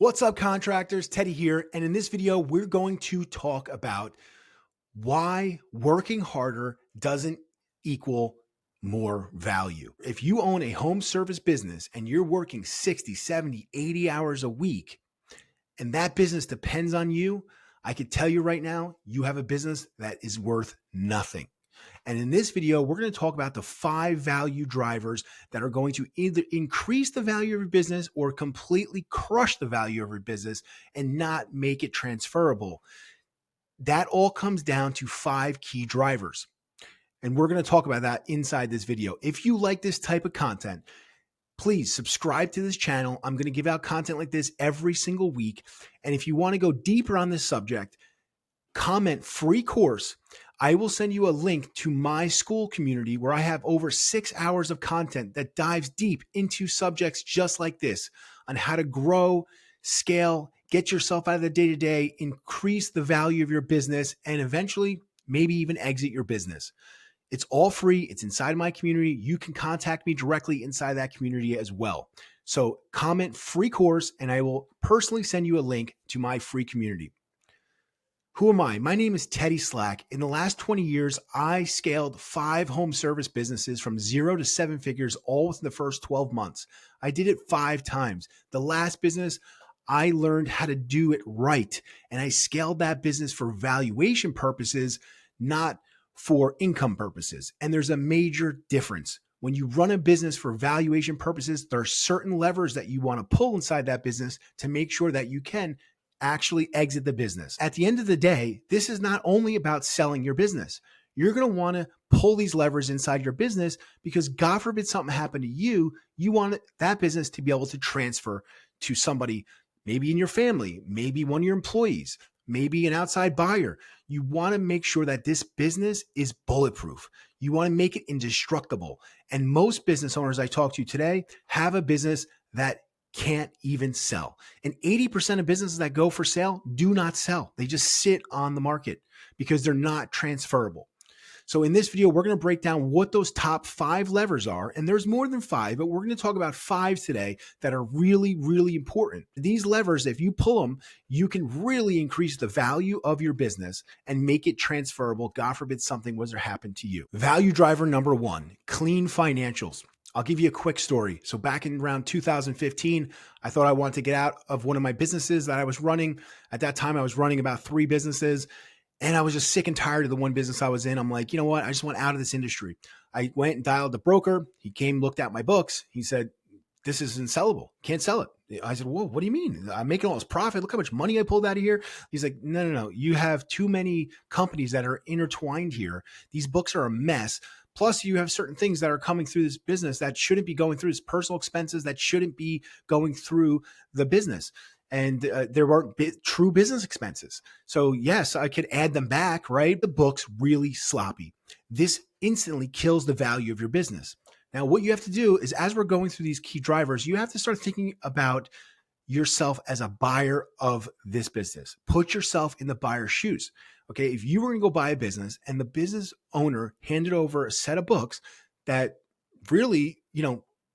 What's up, contractors? Teddy here. And in this video, we're going to talk about why working harder doesn't equal more value. If you own a home service business and you're working 60, 70, 80 hours a week, and that business depends on you, I can tell you right now, you have a business that is worth nothing. And in this video, we're going to talk about the 5 value drivers that are going to either increase the value of your business or completely crush the value of your business and not make it transferable. That all comes down to 5 key drivers. And we're going to talk about that inside this video. If you like this type of content, please subscribe to this channel. I'm going to give out content like this every single week. And if you want to go deeper on this subject, comment free course. I will send you a link to my Skool community where I have over 6 hours of content that dives deep into subjects just like this on how to grow, scale, get yourself out of the day-to-day, increase the value of your business, and eventually maybe even exit your business. It's all free. It's inside my community. You can contact me directly inside that community as well. So comment free course and I will personally send you a link to my free community. Who am I? My name is Teddy Slack. In the last 20 years, I scaled 5 home service businesses from 0 to 7 figures all within the first 12 months. I did it 5 times. The last business, I learned how to do it right. And I scaled that business for valuation purposes, not for income purposes. And there's a major difference. When you run a business for valuation purposes, there are certain levers that you want to pull inside that business to make sure that you can actually exit the business. At the end of the day, this is not only about selling your business. You're going to want to pull these levers inside your business because God forbid something happened to you, you want that business to be able to transfer to somebody, maybe in your family, maybe one of your employees, maybe an outside buyer. You want to make sure that this business is bulletproof. You want to make it indestructible. And most business owners I talk to today have a business that can't even sell. And 80% of businesses that go for sale do not sell. They just sit on the market because they're not transferable. So in this video, we're going to break down what those top 5 levers are. And there's more than 5, but we're going to talk about 5 today that are really, really important. These levers, if you pull them, you can really increase the value of your business and make it transferable. God forbid something was to happen to you. Value driver number 1, clean financials. I'll give you a quick story. So back in around 2015, I thought I wanted to get out of one of my businesses that I was running. At that time, I was running about 3 businesses and I was just sick and tired of the one business I was in. I'm like, you know what? I just want out of this industry. I went and dialed the broker. He came, looked at my books. He said, this isn't sellable. Can't sell it. I said, whoa, what do you mean? I'm making all this profit. Look how much money I pulled out of here. He's like, no. You have too many companies that are intertwined here. These books are a mess. Plus, you have certain things that are coming through this business that shouldn't be going through, this personal expenses that shouldn't be going through the business. And there weren't true business expenses. So yes, I could add them back, right? The book's really sloppy. This instantly kills the value of your business. Now, what you have to do is as we're going through these key drivers, you have to start thinking about yourself as a buyer of this business. Put yourself in the buyer's shoes. Okay. If you were going to go buy a business and the business owner handed over a set of books that really,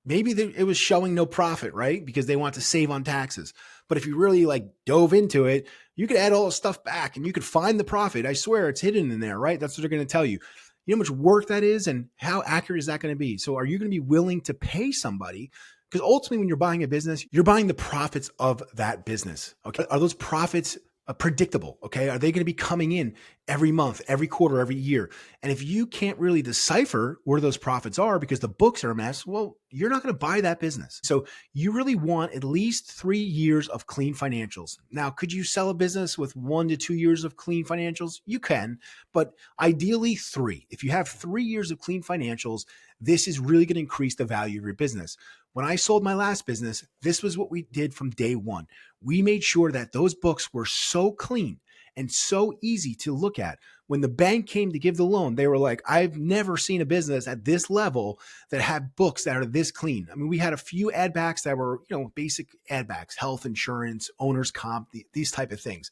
maybe it was showing no profit, right? Because they want to save on taxes. But if you really dove into it, you could add all the stuff back and you could find the profit. I swear it's hidden in there, right? That's what they're going to tell you. You know how much work that is and how accurate is that going to be? So are you going to be willing to pay somebody? Because ultimately, when you're buying a business, you're buying the profits of that business. Okay. Are those profits predictable? Okay. Are they going to be coming in every month, every quarter, every year? And if you can't really decipher where those profits are because the books are a mess, well, you're not going to buy that business. So you really want at least 3 years of clean financials. Now, could you sell a business with 1 to 2 years of clean financials? You can, but ideally 3. If you have 3 years of clean financials, this is really going to increase the value of your business. When I sold my last business, this was what we did from day one. We made sure that those books were so clean and so easy to look at. When the bank came to give the loan, they were like, I've never seen a business at this level that had books that are this clean. I mean, we had a few ad backs that were, basic ad backs, health insurance, owner's comp, these type of things,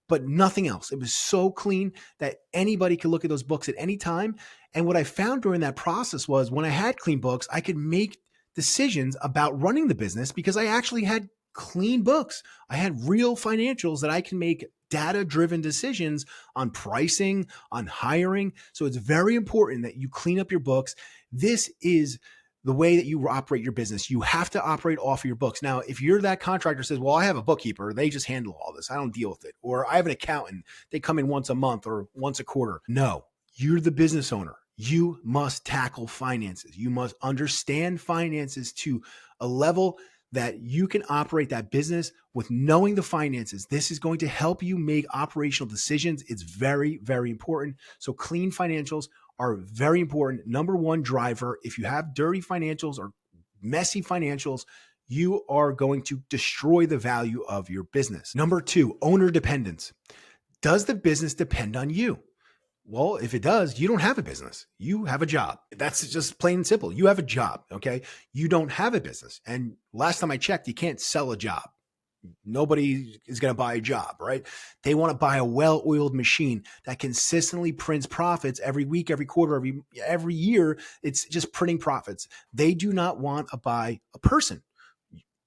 but nothing else. It was so clean that anybody could look at those books at any time. And what I found during that process was when I had clean books, I could make decisions about running the business because I actually had clean books. I had real financials that I can make data-driven decisions on pricing, on hiring. So it's very important that you clean up your books. This is the way that you operate your business. You have to operate off of your books. Now, if you're that contractor says, well, I have a bookkeeper, they just handle all this, I don't deal with it. Or I have an accountant, they come in once a month or once a quarter. No, you're the business owner. You must tackle finances. You must understand finances to a level that you can operate that business with knowing the finances. This is going to help you make operational decisions. It's very, very important. So clean financials are very important. Number one driver. If you have dirty financials or messy financials, you are going to destroy the value of your business. Number two, owner dependence. Does the business depend on you? Well, if it does, you don't have a business. You have a job. That's just plain and simple. You have a job, okay? You don't have a business. And last time I checked, you can't sell a job. Nobody is going to buy a job, right? They want to buy a well-oiled machine that consistently prints profits every week, every quarter, every year. It's just printing profits. They do not want to buy a person.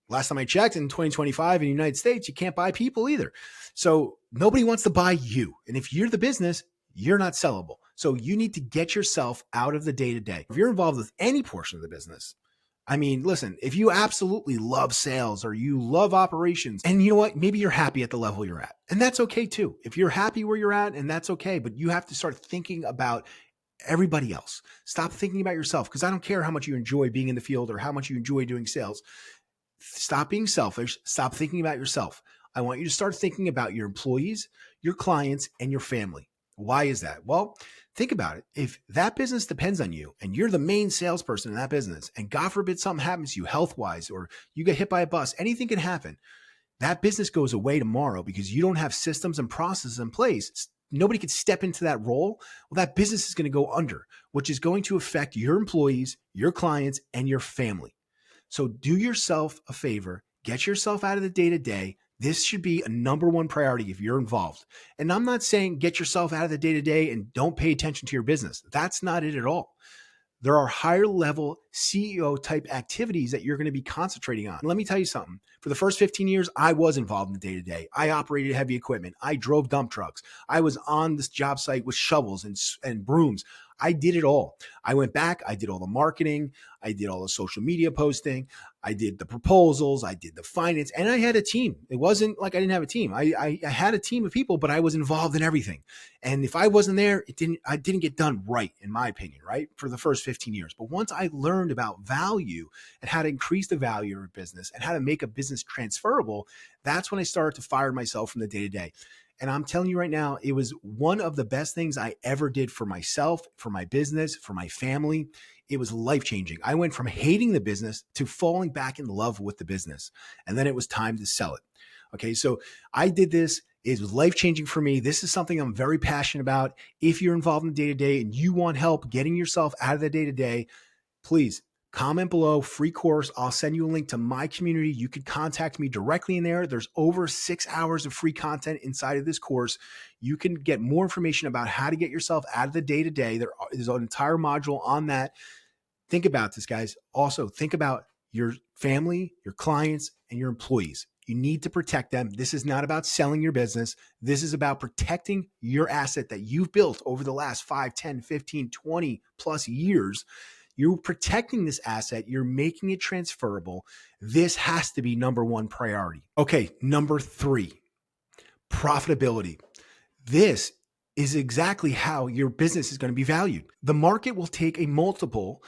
Last time I checked, in 2025 in the United States, you can't buy people either. So nobody wants to buy you. And if you're the business, you're not sellable. So you need to get yourself out of the day-to-day. If you're involved with any portion of the business, I mean, listen, if you absolutely love sales or you love operations, and you know what, maybe you're happy at the level you're at, and that's okay too. If you're happy where you're at, and that's okay, but you have to start thinking about everybody else. Stop thinking about yourself, because I don't care how much you enjoy being in the field or how much you enjoy doing sales. Stop being selfish. Stop thinking about yourself. I want you to start thinking about your employees, your clients, and your family. Why is that? Well, think about it. If that business depends on you and you're the main salesperson in that business, and God forbid something happens to you health-wise, or you get hit by a bus, anything can happen. That business goes away tomorrow because you don't have systems and processes in place. Nobody can step into that role. Well, that business is going to go under, which is going to affect your employees, your clients, and your family. So do yourself a favor, get yourself out of the day-to-day. This should be a number one priority if you're involved. And I'm not saying get yourself out of the day-to-day and don't pay attention to your business. That's not it at all. There are higher level CEO type activities that you're going to be concentrating on. And let me tell you something. For the first 15 years, I was involved in the day-to-day. I operated heavy equipment. I drove dump trucks. I was on this job site with shovels and brooms. I did it all. I went back. I did all the marketing. I did all the social media posting. I did the proposals. I did the finance, and I had a team. It wasn't like I didn't have a team. I had a team of people, but I was involved in everything. And if I wasn't there, I didn't get done right, in my opinion, right? For the first 15 years. But once I learned about value and how to increase the value of a business and how to make a business transferable, that's when I started to fire myself from the day-to-day. And I'm telling you right now, it was one of the best things I ever did for myself, for my business, for my family. It was life-changing. I went from hating the business to falling back in love with the business. And then it was time to sell it. Okay, so I did this. It was life-changing for me. This is something I'm very passionate about. If you're involved in the day-to-day and you want help getting yourself out of the day-to-day, please comment below, free course. I'll send you a link to my community. You can contact me directly in there. There's over 6 hours of free content inside of this course. You can get more information about how to get yourself out of the day-to-day. There is an entire module on that. Think about this, guys. Also, think about your family, your clients, and your employees. You need to protect them. This is not about selling your business. This is about protecting your asset that you've built over the last 5, 10, 15, 20 plus years. You're protecting this asset. You're making it transferable. This has to be number one priority. Okay, number 3, profitability. This is exactly how your business is going to be valued. The market will take a multiple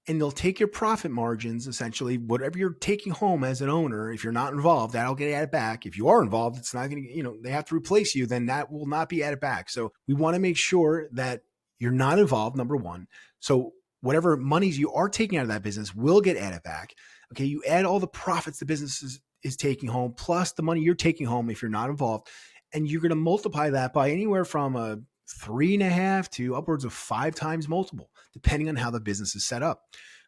and they'll take your profit margins, essentially, whatever you're taking home as an owner. If you're not involved, that'll get added back. If you are involved, it's not going to, they have to replace you, then that will not be added back. So we want to make sure that you're not involved, number one. So whatever monies you are taking out of that business will get added back. Okay, you add all the profits the business is taking home, plus the money you're taking home if you're not involved, and you're going to multiply that by anywhere from a 3.5 to upwards of 5 times multiple, depending on how the business is set up.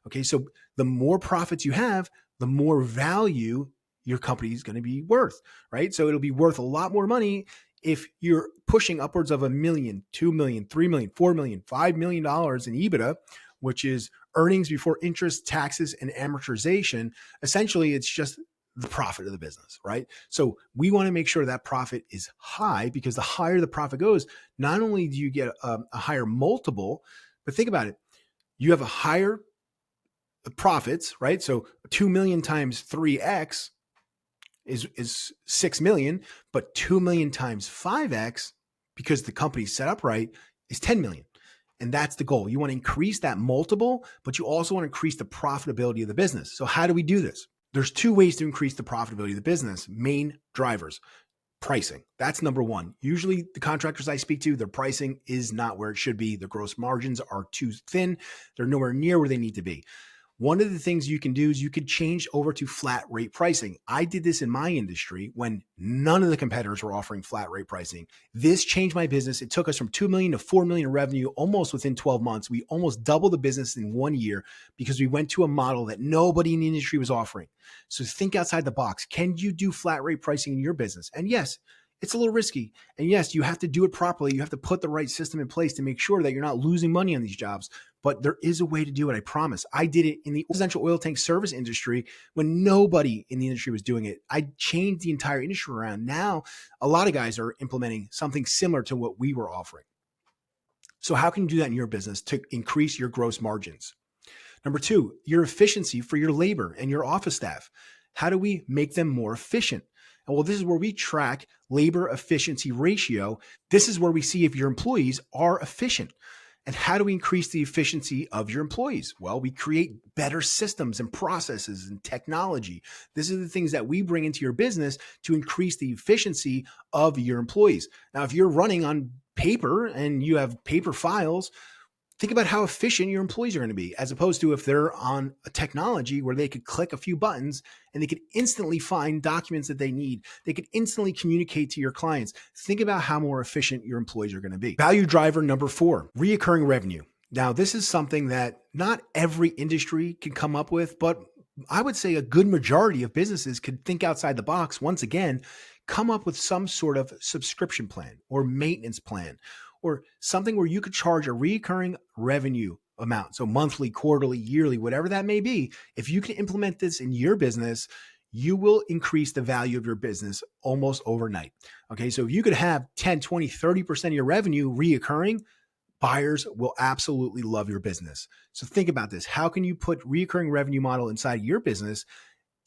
Okay, so the more profits you have, the more value your company is going to be worth, right? So it'll be worth a lot more money if you're pushing upwards of $1 million, $2 million, $3 million, $4 million, $5 million in EBITDA, which is earnings before interest, taxes, and amortization. Essentially, it's just the profit of the business, right? So we want to make sure that profit is high, because the higher the profit goes, not only do you get a higher multiple, but think about it. You have a higher profits, right? So 2 million times 3x is 6 million, but 2 million times 5x, because the company's set up right, is 10 million. And that's the goal. You want to increase that multiple, but you also want to increase the profitability of the business. So how do we do this? There's two ways to increase the profitability of the business. Main drivers. Pricing. That's number one. Usually the contractors I speak to, their pricing is not where it should be. Their gross margins are too thin. They're nowhere near where they need to be. One of the things you can do is you could change over to flat rate pricing. I did this in my industry when none of the competitors were offering flat rate pricing. This changed my business. It took us from 2 million to 4 million in revenue almost within 12 months. We almost doubled the business in 1 year because we went to a model that nobody in the industry was offering. So think outside the box. Can you do flat rate pricing in your business? And yes, it's a little risky. And yes, you have to do it properly. You have to put the right system in place to make sure that you're not losing money on these jobs. But there is a way to do it, I promise. I did it in the residential oil tank service industry when nobody in the industry was doing it. I changed the entire industry around. Now, a lot of guys are implementing something similar to what we were offering. So how can you do that in your business to increase your gross margins? Number two, your efficiency for your labor and your office staff. How do we make them more efficient? And well, this is where we track labor efficiency ratio. This is where we see if your employees are efficient. And how do we increase the efficiency of your employees? Well, we create better systems and processes and technology. These are the things that we bring into your business to increase the efficiency of your employees. Now, if you're running on paper and you have paper files, think about how efficient your employees are going to be, as opposed to if they're on a technology where they could click a few buttons and they could instantly find documents that they need. They could instantly communicate to your clients. Think about how more efficient your employees are going to be. Value driver number 4, reoccurring revenue. Now, this is something that not every industry can come up with, but I would say a good majority of businesses could think outside the box. Once again, come up with some sort of subscription plan or maintenance plan, or something where you could charge a recurring revenue amount. So monthly, quarterly, yearly, whatever that may be. If you can implement this in your business, you will increase the value of your business almost overnight. Okay. So if you could have 10, 20, 30% of your revenue reoccurring, buyers will absolutely love your business. So think about this. How can you put recurring revenue model inside your business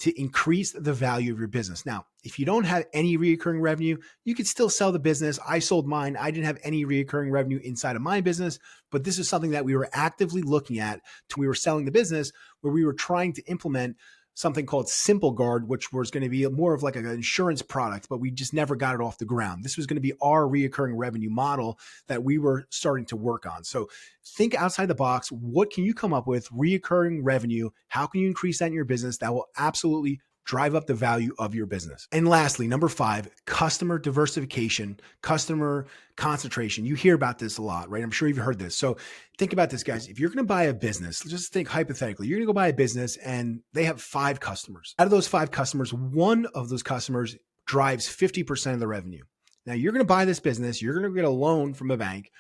to increase the value of your business? Now, if you don't have any recurring revenue, you could still sell the business. I sold mine. I didn't have any recurring revenue inside of my business, but this is something that we were actively looking at till we were selling the business, where we were trying to implement something called Simple Guard, which was going to be more of like an insurance product, but we just never got it off the ground. This was going to be our recurring revenue model that we were starting to work on. So think outside the box. What can you come up with? Recurring revenue. How can you increase that in your business? That will absolutely drive up the value of your business. And lastly, number 5, customer diversification, customer concentration. You hear about this a lot, right? I'm sure you've heard this. So think about this, guys. If you're going to buy a business, just think hypothetically, you're going to go buy a business and they have 5 customers. Out of those 5 customers, one of those customers drives 50% of the revenue. Now you're going to buy this business, you're going to get a loan from a bank,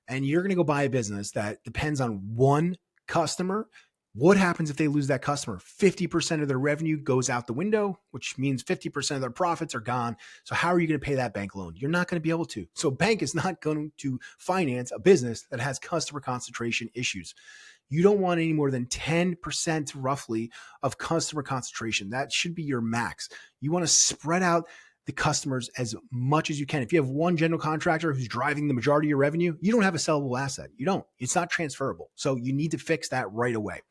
and you're going to go buy a business that depends on one customer. What happens if they lose that customer? 50% of their revenue goes out the window, which means 50% of their profits are gone. So how are you going to pay that bank loan? You're not going to be able to. So a bank is not going to finance a business that has customer concentration issues. You don't want any more than 10% roughly of customer concentration. That should be your max. You want to spread out the customers as much as you can. If you have one general contractor who's driving the majority of your revenue, you don't have a sellable asset. You don't. It's not transferable. So you need to fix that right away.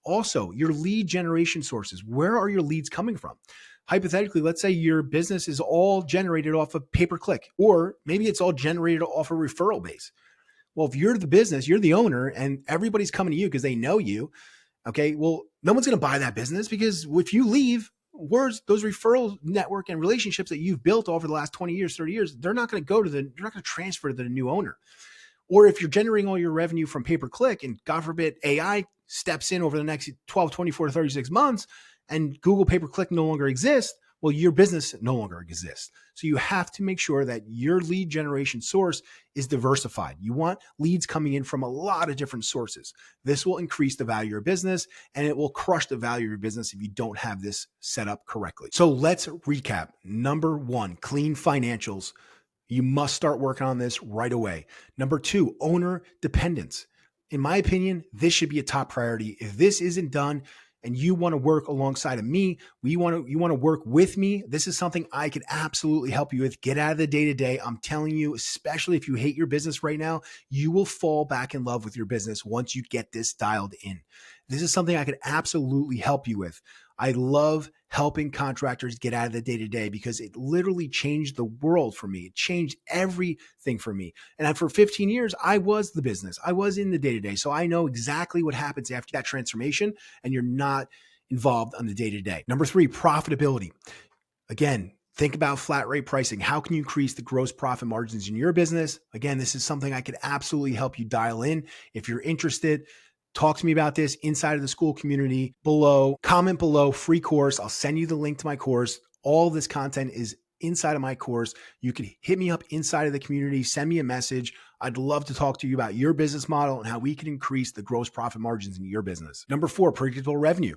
Also, your lead generation sources. Where are your leads coming from? Hypothetically, let's say your business is all generated off of pay-per-click, or maybe it's all generated off a referral base. Well, if you're the business, you're the owner, and everybody's coming to you because they know you, okay, well, no one's going to buy that business, because if you leave, where's those referral network and relationships that you've built over the last 20 years, 30 years, they're not going to transfer to the new owner. Or if you're generating all your revenue from pay-per-click and God forbid AI steps in over the next 12, 24 to 36 months and Google pay-per-click no longer exists, well, your business no longer exists. So you have to make sure that your lead generation source is diversified. You want leads coming in from a lot of different sources. This will increase the value of your business, and it will crush the value of your business if you don't have this set up correctly. So let's recap. Number one, clean financials. You must start working on this right away. Number two, owner dependence. In my opinion, this should be a top priority. If this isn't done and you want to work alongside of me, you want to work with me, this is something I could absolutely help you with. Get out of the day-to-day. I'm telling you, especially if you hate your business right now, you will fall back in love with your business once you get this dialed in. This is something I could absolutely help you with. I love helping contractors get out of the day-to-day because it literally changed the world for me. It changed everything for me. And for 15 years, I was the business. I was in the day-to-day. So I know exactly what happens after that transformation, and you're not involved on the day-to-day. Number three, profitability. Again, think about flat rate pricing. How can you increase the gross profit margins in your business? Again, this is something I could absolutely help you dial in. If you're interested, talk to me about this inside of the Skool community below. Comment below, free course. I'll send you the link to my course. All this content is inside of my course. You can hit me up inside of the community, send me a message. I'd love to talk to you about your business model and how we can increase the gross profit margins in your business. Number four, predictable revenue.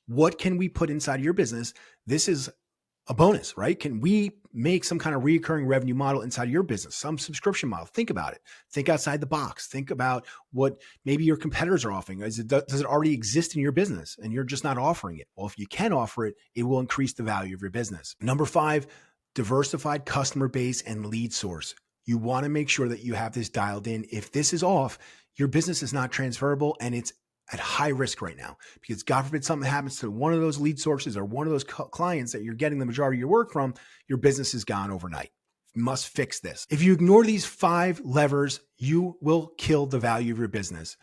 What can we put inside your business? This is a bonus, right? Can we make some kind of recurring revenue model inside your business, some subscription model? Think about it. Think outside the box. Think about what maybe your competitors are offering. Does it already exist in your business and you're just not offering it? Well, if you can offer it, it will increase the value of your business. Number five, diversified customer base and lead source. You want to make sure that you have this dialed in. If this is off, your business is not transferable and it's at high risk right now, because God forbid something happens to one of those lead sources or one of those clients that you're getting the majority of your work from, your business is gone overnight. You must fix this. If you ignore these 5 levers, you will kill the value of your business.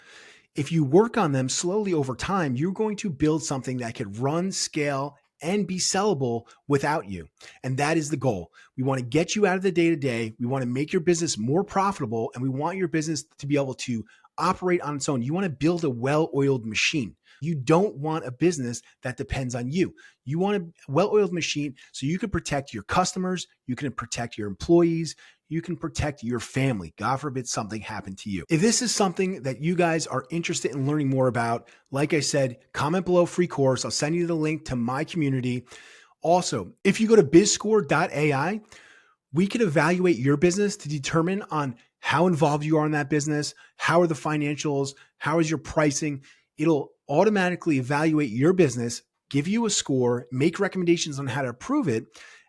If you work on them slowly over time, you're going to build something that could run, scale, and be sellable without you. And that is the goal. We want to get you out of the day-to-day. We want to make your business more profitable, and we want your business to be able to operate on its own. You want to build a well-oiled machine. You don't want a business that depends on you. You want a well-oiled machine so you can protect your customers, you can protect your employees, you can protect your family. God forbid something happened to you. If this is something that you guys are interested in learning more about, like I said, comment below, free course. I'll send you the link to my community. Also, if you go to bizscore.ai, we can evaluate your business to determine on how involved you are in that business, how are the financials, how is your pricing. It'll automatically evaluate your business, give you a score, make recommendations on how to improve it,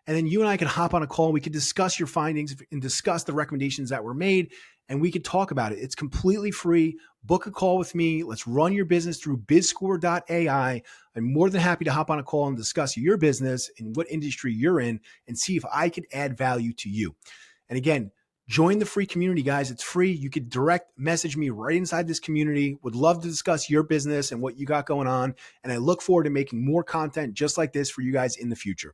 and then you and I can hop on a call and we can discuss your findings and discuss the recommendations that were made, and we could talk about it. It's completely free. Book a call with me. Let's run your business through bizscore.ai. I'm more than happy to hop on a call and discuss your business and what industry you're in and see if I could add value to you. And again, join the free community, guys. It's free. You could direct message me right inside this community. Would love to discuss your business and what you got going on. And I look forward to making more content just like this for you guys in the future.